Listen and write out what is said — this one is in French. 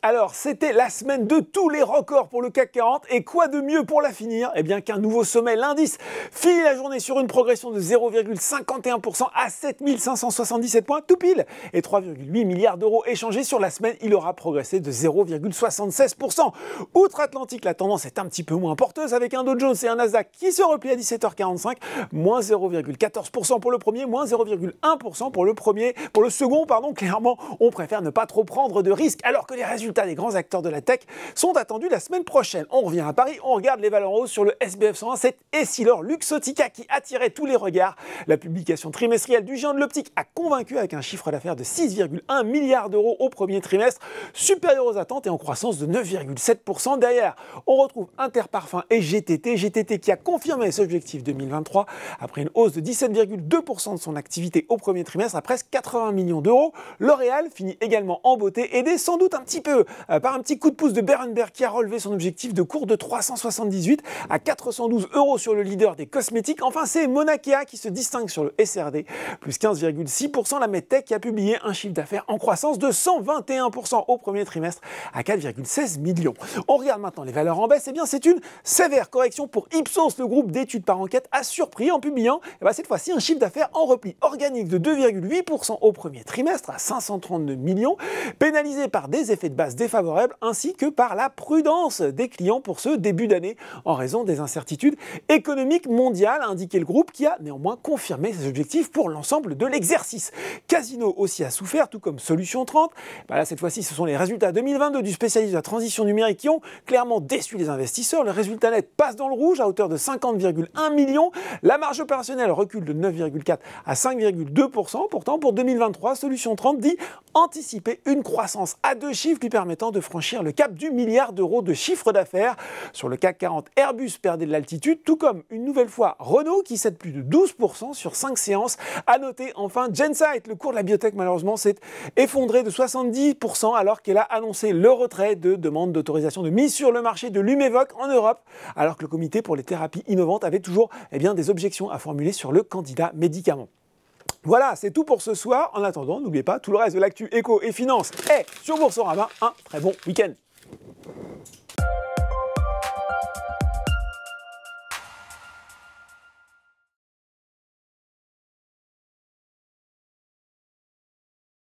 Alors, c'était la semaine de tous les records pour le CAC 40 et quoi de mieux pour la finir qu'un nouveau sommet. L'indice finit la journée sur une progression de 0,51% à 7577 points, tout pile, et 3,8 milliards d'euros échangés sur la semaine. Il aura progressé de 0,76%. Outre-Atlantique, la tendance est un petit peu moins porteuse avec un Dow Jones et un Nasdaq qui se replient à 17h45, moins 0,14% pour le premier, moins 0,1% pour le second. Clairement, on préfère ne pas trop prendre de risques alors que les résultats des grands acteurs de la tech sont attendus la semaine prochaine. On revient à Paris, on regarde les valeurs en hausse sur le SBF 120, c'est Essilor Luxottica qui attirait tous les regards. La publication trimestrielle du géant de l'optique a convaincu avec un chiffre d'affaires de 6,1 milliards d'euros au premier trimestre, supérieur aux attentes et en croissance de 9,7%. Derrière, on retrouve Interparfums et GTT qui a confirmé ses objectifs 2023 après une hausse de 17,2% de son activité au premier trimestre à presque 80 millions d'euros. L'Oréal finit également en beauté, aidé sans doute un petit peu par un petit coup de pouce de Berenberg qui a relevé son objectif de cours de 378 à 412 euros sur le leader des cosmétiques. Enfin, c'est Monakea qui se distingue sur le SRD, plus 15,6%. La Medtech qui a publié un chiffre d'affaires en croissance de 121% au premier trimestre à 4,16 millions. On regarde maintenant les valeurs en baisse. C'est une sévère correction pour Ipsos. Le groupe d'études par enquête a surpris en publiant cette fois-ci un chiffre d'affaires en repli organique de 2,8% au premier trimestre à 532 millions, pénalisé par des effets de base défavorables ainsi que par la prudence des clients pour ce début d'année en raison des incertitudes économiques mondiales, a indiqué le groupe qui a néanmoins confirmé ses objectifs pour l'ensemble de l'exercice. Casino aussi a souffert, tout comme Solution 30. Cette fois-ci, ce sont les résultats 2022 du spécialiste de la transition numérique qui ont clairement déçu les investisseurs. Le résultat net passe dans le rouge à hauteur de 50,1 millions. La marge opérationnelle recule de 9,4 à 5,2%. Pourtant, pour 2023, Solution 30 dit anticiper une croissance à deux chiffres lui permettant de franchir le cap du milliard d'euros de chiffre d'affaires. Sur le CAC 40, Airbus perdait de l'altitude, tout comme une nouvelle fois Renault qui cède plus de 12% sur 5 séances. À noter enfin Gensight, le cours de la biotech malheureusement s'est effondré de 70% alors qu'elle a annoncé le retrait de demandes d'autorisation de mise sur le marché de Lumevoq en Europe, alors que le comité pour les thérapies innovantes avait toujours des objections à formuler sur le candidat médicament. Voilà, c'est tout pour ce soir. En attendant, n'oubliez pas, tout le reste de l'actu éco et finance est sur Boursorama. Un très bon week-end.